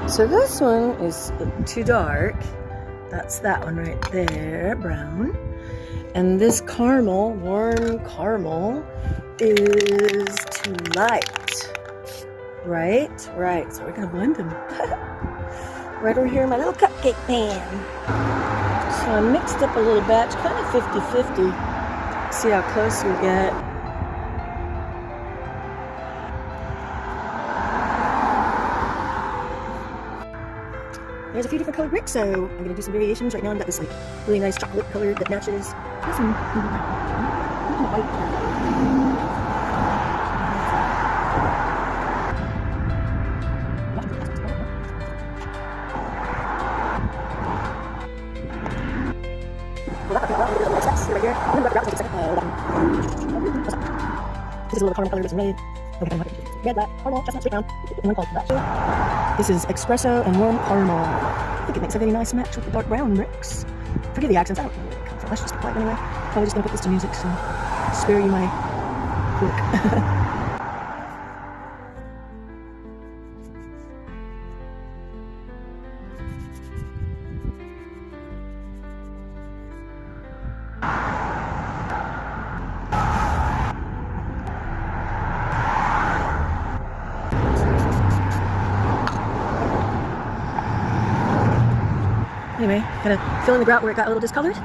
So this one is too dark. That's that one right there, brown. And this caramel, warm caramel, is too light. Right? Right. So we're gonna blend them. Right over here in my little cupcake pan. So I mixed up a little batch, kind of 50-50. See how close we get. There's a few different colored bricks, so I'm gonna do some variations. Right now I've got this like really nice chocolate color that matches. There's some white. Right here. This is a little caramel color, but some red. Okay, red, black, caramel, chestnut, sweet brown, and one called black. This is espresso and warm caramel. I think it makes a very nice match with the dark brown bricks. Forgive the accents, I don't know where they come from. Let's just apply it anyway. Probably just gonna put this to music, so spare you my work. Anyway, kind of filling the grout where it got a little discolored.